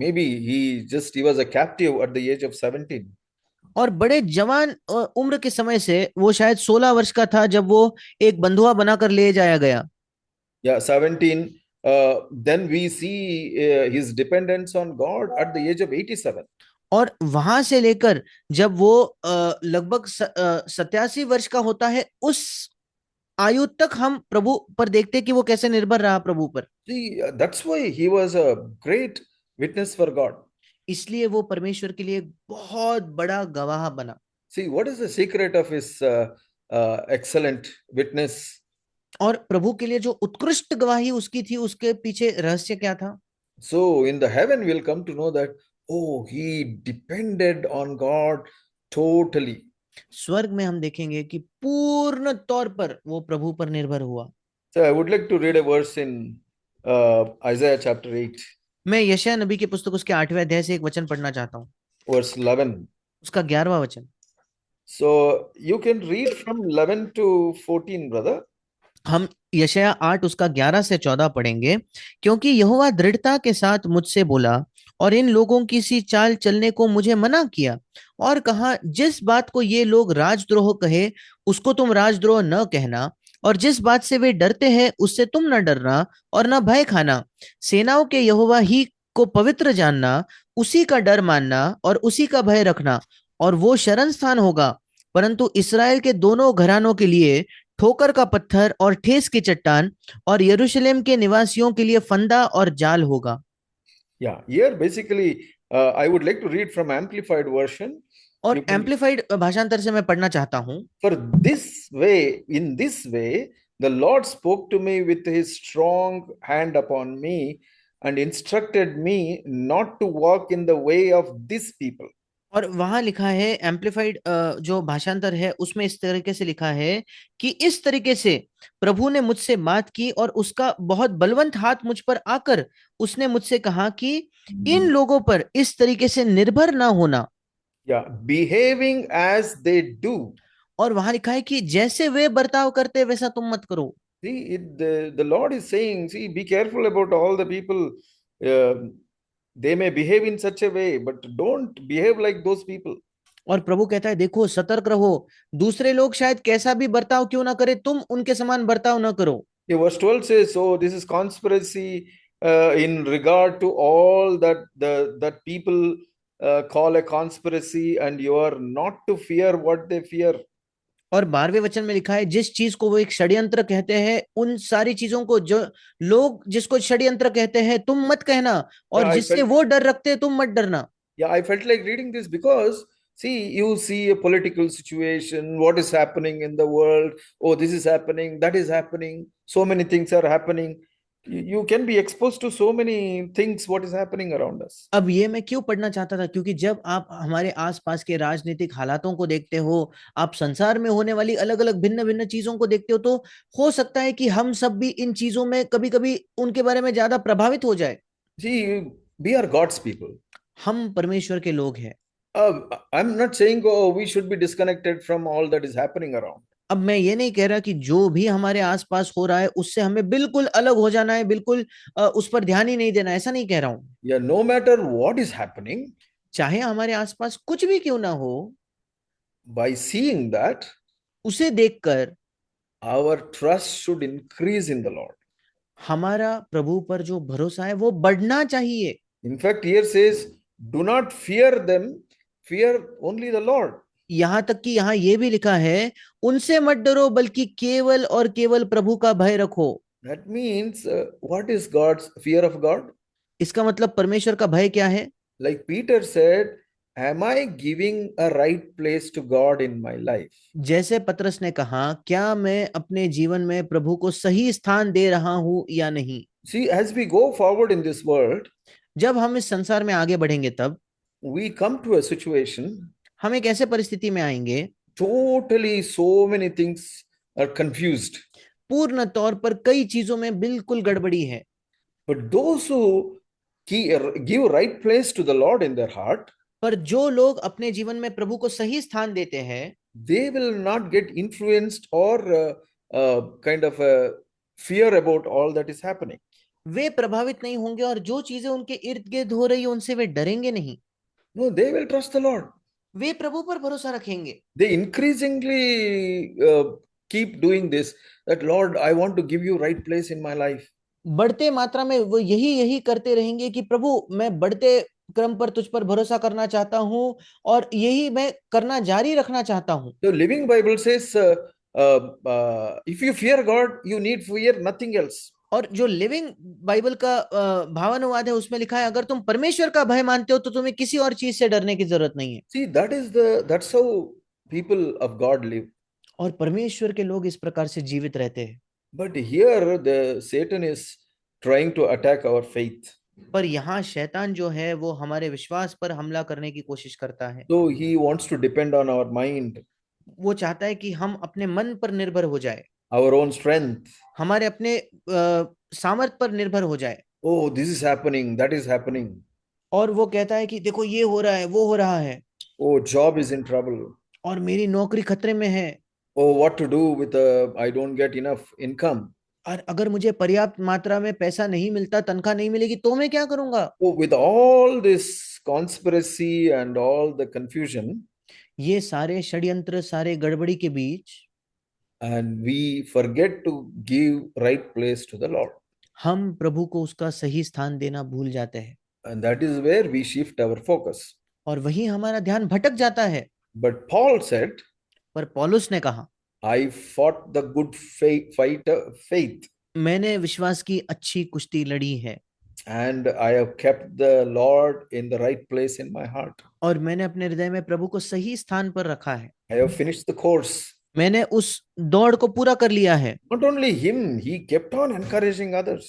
maybe he was a captive at the age of 17. और बड़े जवान उम्र के समय से, वो शायद 16 वर्ष का था जब वो एक बंधुआ बनाकर ले जाया गया। Yeah, 17. Then we see his dependence on God at the age of 87. और वहां से लेकर जब वो लगभग 87 वर्ष का होता है, उस आयु तक हम प्रभु पर देखते हैं कि वो कैसे निर्भर रहा प्रभु पर। See, that's why he was a great witness for God. इसलिए वो परमेश्वर के लिए बहुत बड़ा गवाह बना। See, what is the secret of his excellent witness? और प्रभु के लिए जो उत्कृष्ट गवाही उसकी थी, उसके पीछे रहस्य क्या था? So, in the heaven, we'll come to know that, oh, he depended on God totally. स्वर्ग में हम देखेंगे कि पूर्ण तौर पर वो प्रभु पर निर्भर हुआ। So, I would like to read a verse in Isaiah chapter 8, मैं यशायाह नबी की पुस्तक उसके 8वें अध्याय से एक वचन पढ़ना चाहता हूँ, verse 11. उसका 11वां वचन। So, you can read from 11 to 14, brother. हम यशायाह 8 उसका 11 से 14 पढ़ेंगे। क्योंकि यहोवा दृढ़ता के साथ मुझसे बोला और इन लोगों की सी चाल चलने को मुझे मना किया, और कहा, जिस बात को ये लोग राजद्रोह कहे उसको तुम राजद्रोह न कहना, और जिस बात से वे डरते हैं उससे तुम न डरना और न भय खाना। सेनाओं के यहोवा ही को पवित्र जानना, उसी का डर मानना और उसी का भय रखना, और वो शरण स्थान होगा, परंतु इसराइल के दोनों घरानों के लिए ठोकर का पत्थर और ठेस की चट्टान, और यरूशलेम के निवासियों के लिए फंदा और जाल होगा। Yeah, here basically, I would like to read from Amplified version. और You can, एम्पलीफाइड भाषांतर से मैं पढ़ना चाहता हूं। for in this way, the Lord spoke to me with his strong hand upon me and instructed me not to walk in the way of this people. और वहां लिखा है, एम्पलीफाइड जो भाषांतर है उसमें इस तरीके से लिखा है कि इस तरीके से प्रभु ने मुझसे बात की और उसका बहुत बलवंत हाथ मुझ पर आकर उसने मुझसे कहा कि इन लोगों पर इस तरीके से निर्भर ना होना। Yeah, behaving as they do. और वहां लिखा है कि जैसे वे बर्ताव करते वैसा तुम मत करो। See, the Lord is saying, see, be careful about all the people. Uh, they may behave in such a way, but don't behave like those people. और प्रभु कहता है, देखो सतर्क रहो, दूसरे लोग शायद कैसा भी बर्ताव क्यों ना करे, तुम उनके समान बर्ताव ना करो। Yeah, verse 12 says, so this is conspiracy in regard to all that people call a conspiracy, and you are not to fear what they fear. और 12वें वचन में लिखा है, जिस चीज को वो एक षड्यंत्र कहते हैं, उन सारी चीजों को जो लोग जिसको षड्यंत्र कहते हैं तुम मत कहना, Yeah, और जिससे वो डर रखते हैं तुम मत डरना। I felt like reading this because see, you see a political situation, what is happening in the world. Oh, this is happening, that is happening. So many things are happening. You can be exposed to so many things what is happening around us. अब ये मैं क्यों पढ़ना चाहता था, क्योंकि जब आप हमारे आसपास के राजनीतिक हालातों को देखते हो, आप संसार में होने वाली अलग अलग भिन्न भिन्न चीजों को देखते हो, तो हो सकता है कि हम सब भी इन चीजों में कभी कभी उनके बारे में ज्यादा प्रभावित हो जाए। See, we are God's people. हम परमेश्वर के लोग हैं। I'm not saying, oh, we should be disconnected from all that is happening around. अब मैं ये नहीं कह रहा कि जो भी हमारे आसपास हो रहा है उससे हमें बिल्कुल अलग हो जाना है, बिल्कुल उस पर ध्यान ही नहीं देना, ऐसा नहीं कह रहा हूं। Yeah, no matter what is happening, चाहे हमारे आसपास कुछ भी क्यों ना हो, by seeing that, उसे देखकर our trust should increase in the Lord. हमारा प्रभु पर जो भरोसा है वो बढ़ना चाहिए। In fact, here says, do not fear them, fear only the Lord. यहां तक कि यहां ये भी लिखा है, उनसे मत डरो बल्कि केवल और केवल प्रभु का भय रखो। That means, what is God's fear of God? इसका मतलब परमेश्वर का भय क्या है? Like Peter said, am I giving a right place to God in my life? जैसे पतरस ने कहा, क्या मैं अपने जीवन में प्रभु को सही स्थान दे रहा हूं या नहीं? See, as we go forward in this world, जब हम इस संसार में आगे बढ़ेंगे तब we come to a situation, हम एक ऐसे परिस्थिति में आएंगे, totally so many things are confused. पूर्ण तौर पर कई चीजों में बिल्कुल गड़बड़ी है। But those who give right place to the Lord in their heart, पर जो लोग अपने जीवन में प्रभु को सही स्थान देते हैं, they will not get influenced or kind of fear about all that is happening. वे प्रभावित नहीं होंगे, और जो चीजें उनके इर्द गिर्द हो रही है उनसे वे डरेंगे नहीं। No, they will trust the Lord. वे प्रभु पर भरोसा रखेंगे। They increasingly keep doing this, that Lord, I want to give you right place in my life. बढ़ते मात्रा में वो यही यही करते रहेंगे कि प्रभु, मैं बढ़ते क्रम पर तुझ पर भरोसा करना चाहता हूं और यही मैं करना जारी रखना चाहता हूं। The Living Bible says, if you fear God, you need fear nothing else. और जो लिविंग बाइबल का भावानुवाद है उसमें लिखा है, अगर तुम परमेश्वर का भय मानते हो तो तुम्हें किसी और चीज से डरने की जरूरत नहीं है। See, that's how people of God live. और परमेश्वर के लोग इस प्रकार से जीवित रहते हैं। But here the Satan is trying to attack our faith. पर यहाँ शैतान जो है वो हमारे विश्वास पर हमला करने की कोशिश करता है। So he wants to depend on our mind, वो चाहता है कि हम अपने मन पर निर्भर हो जाए, our own strength. हमारे अपने सामर्थ पर निर्भर हो जाए। Oh, this is happening, that is happening. और वो कहता है कि देखो ये हो रहा है, वो हो रहा है, Oh, job is in trouble. और मेरी नौकरी खतरे में है, Oh, what to do with I don't get enough income. और अगर मुझे पर्याप्त मात्रा में पैसा नहीं मिलता, तनख्वाह नहीं मिलेगी तो मैं क्या करूंगा? Oh, with all this conspiracy and all the confusion, ये सारे षड्यंत्र, सारे गड़बड़ी के बीच and we forget to give right place to the Lord. हम प्रभु को उसका सही स्थान देना भूल जाते हैं, And that is where we shift our focus. और वही हमारा ध्यान भटक जाता है। But Paul said, पर पौलुस ने कहा, I fought the good faith, मैंने विश्वास की अच्छी कुश्ती लड़ी है, and I have kept the Lord in the right place in my heart. और मैंने अपने हृदय में प्रभु को सही स्थान पर रखा है। I have finished the course. मैंने उस दौड़ को पूरा कर लिया है। Not only him, he kept on encouraging others.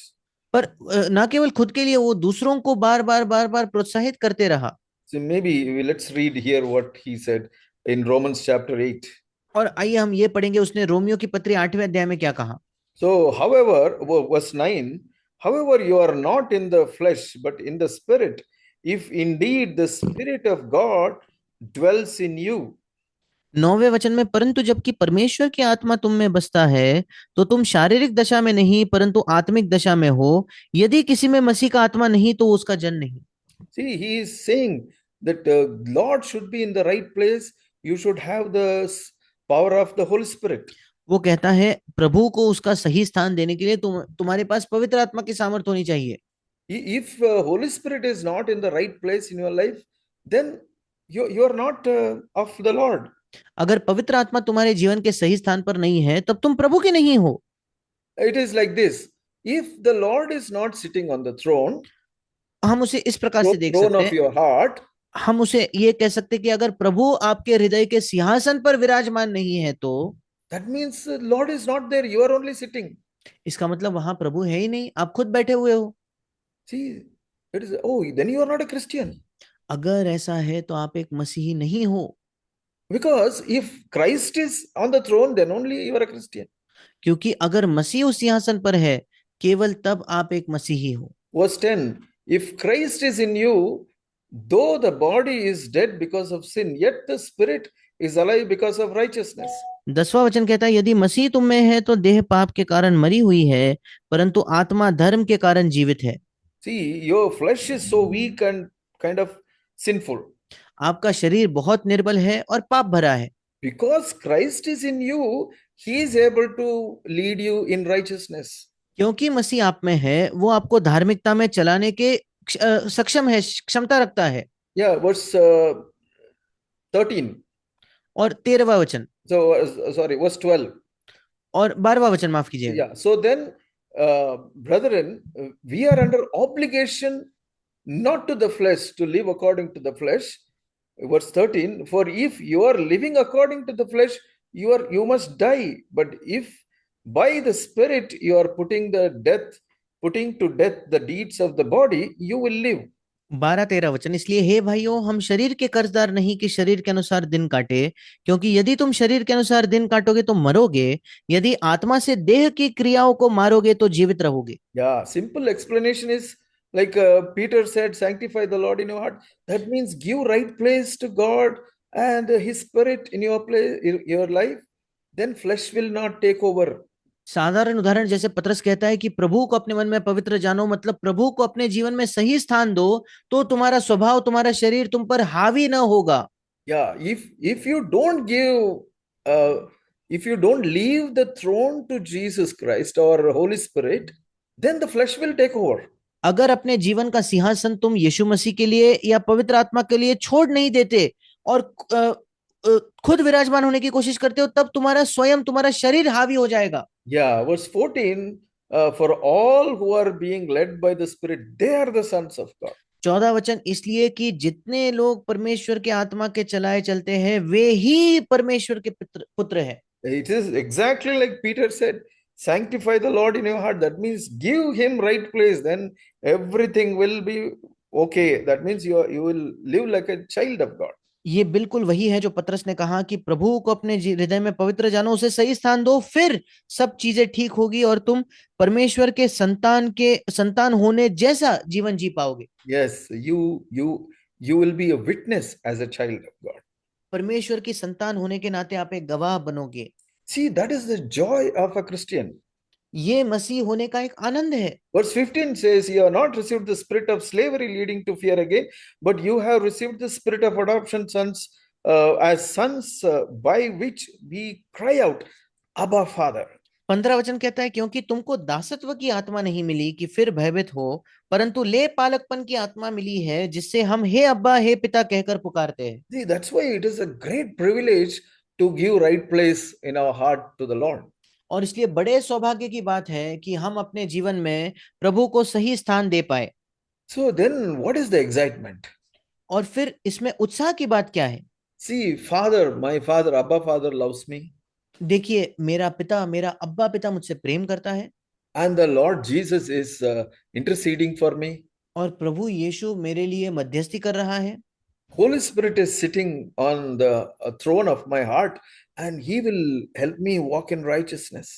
पर ना केवल खुद के लिए, वो दूसरों को बार बार प्रोत्साहित करते रहा। So maybe let's read here what he said in Romans chapter 8. और आइए हम ये पढ़ेंगे उसने रोमियो की पत्री 8वें अध्याय में क्या कहा। So, however, verse 9, however, you are not in the flesh, but in the spirit, if indeed the spirit of God dwells in you. 9वें वचन में, परंतु जबकि परमेश्वर की आत्मा तुम में बसता है तो तुम शारीरिक दशा में नहीं परंतु आत्मिक दशा में हो। यदि किसी में मसीह का आत्मा नहीं तो उसका जन नहीं। See, he is saying that Lord should be in the right place. You should have the power of the Holy Spirit. वो कहता है प्रभु को उसका सही स्थान देने के लिए तुम्हारे पास पवित्र आत्मा की सामर्थ होनी चाहिए। If Holy Spirit is not in the right place in your life, then you are not of the Lord. अगर पवित्र आत्मा तुम्हारे जीवन के सही स्थान पर नहीं है तब तुम प्रभु के नहीं हो। It is like this. If the Lord is not sitting on the throne, हम उसे इस प्रकार से देख throne सकते of हैं, your heart, हम उसे ये कह सकते कि अगर प्रभु आपके हृदय के सिंहासन पर विराजमान नहीं है तो that means the Lord is not there. You are only sitting. इसका मतलब वहां प्रभु है ही नहीं, आप खुद बैठे हुए हो। See, it is, oh, then you are not a Christian. अगर ऐसा है तो आप एक मसीही नहीं हो। Because if Christ is on the throne, then only you are a Christian. क्योंकि अगर मसीह उस सिंहासन पर है, केवल तब आप एक मसीही हो। Verse 10, if Christ is in you, though the body is dead because of sin, yet the spirit is alive because of righteousness. 10वां वचन कहता है, यदि मसीह तुम में है तो देह पाप के कारण मरी हुई है, परंतु आत्मा धर्म के कारण जीवित है। See, your flesh is so weak and kind of sinful. आपका शरीर बहुत निर्बल है और पाप भरा है। Because Christ is in you, he is able to lead you in righteousness. क्योंकि मसीह आप में है, वो आपको धार्मिकता में चलाने के सक्षम है, क्षमता रखता है। Yeah, verse 13. और 13वां वचन, So, sorry, verse 12. और 12वां वचन माफ कीजिएगा। Yeah, so then, brethren, we are under obligation not to the flesh to live according to the flesh. Verse 13, for if you are living according to the flesh, you must die. But if by the Spirit you are putting to death the deeds of the body, you will live. 12-13 वचन, इसलिए हे भाइयों, हम शरीर के कर्जदार नहीं कि शरीर के अनुसार दिन काटे, क्योंकि यदि तुम शरीर के अनुसार दिन काटोगे तो मरोगे, यदि आत्मा से देह की क्रियाओं को मारोगे तो जीवित रहोगे। Yeah, simple explanation is like Peter said, sanctify the Lord in your heart. That means give right place to God and His Spirit in your place, in your life. Then flesh will not take over. साधारण उदाहरण जैसे पतरस कहता है कि प्रभु को अपने मन में पवित्र जानो, मतलब प्रभु को अपने जीवन में सही स्थान दो, तो तुम्हारा स्वभाव, तुम्हारा शरीर तुम पर हावी न होगा। Yeah, if you don't give, if you don't leave the throne to Jesus Christ or Holy Spirit, then the flesh will take over. अगर अपने जीवन का सिंहासन तुम यीशु मसीह के लिए या पवित्र आत्मा के लिए छोड़ नहीं देते और खुद विराजमान होने की कोशिश करते हो, तब तुम्हारा स्वयं, तुम्हारा शरीर हावी हो जाएगा। Yeah, verse 14, for all who are being led by the Spirit, they are the sons of God. 14 वचन, इसलिए कि जितने लोग परमेश्वर के आत्मा के चलाए चलते हैं वे ही परमेश्वर के पुत्र हैं। It is exactly like Peter said, sanctify the Lord in your heart. That means give him right place. Then everything will be okay. That means you will live like a child of God. ये बिल्कुल वही है जो पतरस ने कहा कि प्रभु को अपने हृदय में पवित्र जानो, उसे सही स्थान दो, फिर सब चीजें ठीक होगी और तुम परमेश्वर के संतान होने जैसा जीवन जी पाओगे। Yes, you will be a witness as a child of God. परमेश्वर की संतान होने के नाते आप एक गवाह बनोगे। See, that is the joy of a Christian. ये मसीह होने का एक आनंद है। Verse 15 says, you have not received the spirit of slavery leading to fear again, but you have received the spirit of adoption sons, as sons, by which we cry out, Abba, Father. 15 वचन कहता है, क्योंकि तुमको दासत्व की आत्मा नहीं मिली कि फिर भयभीत हो, परंतु ले पालकपन की आत्मा मिली है, जिससे हम हे अब्बा, हे पिता कहकर पुकारते हैं। See, that's why it is a great privilege to give right place in our heart to the Lord. और इसलिए बड़े सौभाग्य की बात है कि हम अपने जीवन में प्रभु को सही स्थान दे पाए। So then what is the excitement? और फिर इसमें उत्साह की बात क्या है? See, my father, Abba Father loves me. देखिए, मेरा पिता, मेरा अब्बा पिता मुझसे प्रेम करता है, And the Lord Jesus is interceding for me. और प्रभु यीशु मेरे लिए मध्यस्थी कर रहा है। Holy Spirit is sitting on the throne of my heart and he will help me walk in righteousness.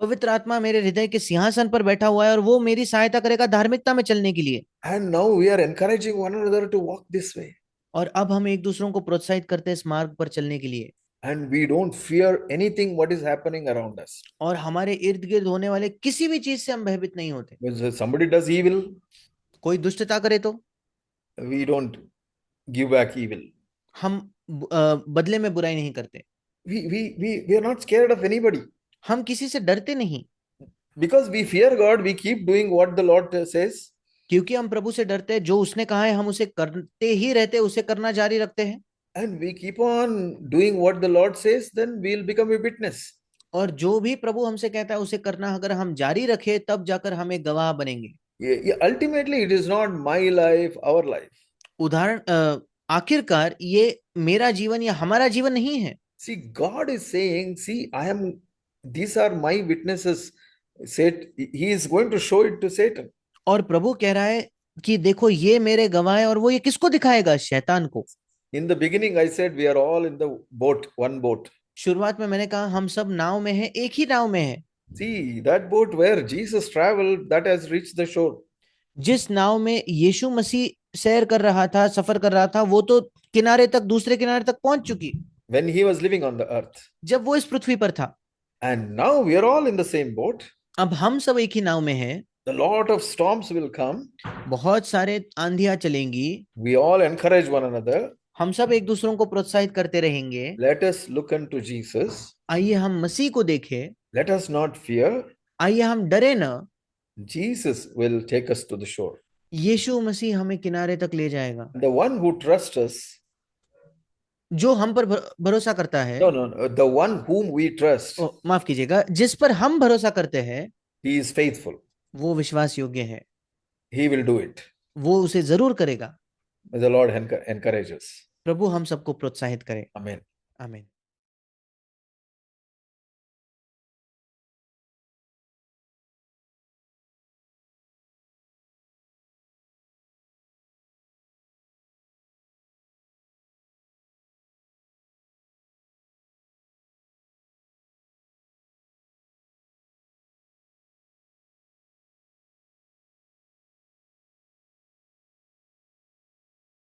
पवित्र आत्मा मेरे हृदय के सिंहासन पर बैठा हुआ है और वो मेरी सहायता करेगा धार्मिकता में चलने के लिए। And now we are encouraging one another to walk this way. और अब हम एक दूसरों को प्रोत्साहित करते हैं इस मार्ग पर चलने के लिए। And we don't fear anything what is happening around us. और हमारे इर्द गिर्द होने वाले किसी भी चीज से हम भयभीत नहीं होते। When somebody does evil, कोई दुष्टता करे तो we don't give back evil. हम बदले में बुराई नहीं करते। We are not scared of anybody. हम किसी से डरते नहीं। Because we fear God, we keep doing what the Lord says. क्योंकि हम प्रभु से डरते हैं, जो उसने कहा है हम उसे करते ही रहते, उसे करना जारी रखते हैं। And we keep on doing what the Lord says, then we'll become a witness. और जो भी प्रभु हमसे कहता है उसे करना अगर हम जारी रखें, तब जाकर हम एक गवाह बनेंगे। Ultimately, it is not my life, our life. उदाहरण, आखिरकार ये मेरा जीवन या हमारा जीवन नहीं है। See, God is saying, see, these are my witnesses He is going to show it to Satan. और प्रभु कह रहा है कि देखो ये मेरे गवाह है, और वो ये किसको दिखाएगा? शैतान को। In the beginning, I said we are all in the boat, one boat. शुरुआत में मैंने कहा हम सब नाव में हैं, एक ही नाव में हैं। See, that boat where Jesus traveled, that has reached the shore. जिस नाव में यीशु मसीह सैर कर रहा था, सफर कर रहा था, वो तो किनारे तक, दूसरे किनारे तक पहुंच चुकी, When he was living on the earth. जब वो इस पृथ्वी पर था। And now we are all in the same boat. अब हम सब एक ही नाव में हैं। A lot of storms will come. बहुत सारे आंधियां चलेंगी। We all encourage one another. हम सब एक दूसरों को प्रोत्साहित करते रहेंगे। Let us look unto Jesus. आइए हम मसीह को देखें। Let us not fear. आइए हम डरे न। Jesus will take us to the shore. यीशु मसीह हमें किनारे तक ले जाएगा। The one who trusts us. जो हम पर भरोसा करता है। No. The one whom we trust. माफ कीजिएगा, जिस पर हम भरोसा करते हैं। He is faithful. वो विश्वास योग्य है। He will do it. वो उसे जरूर करेगा। May the Lord encourage us. प्रभु हम सबको प्रोत्साहित करे। Amen. आमीन।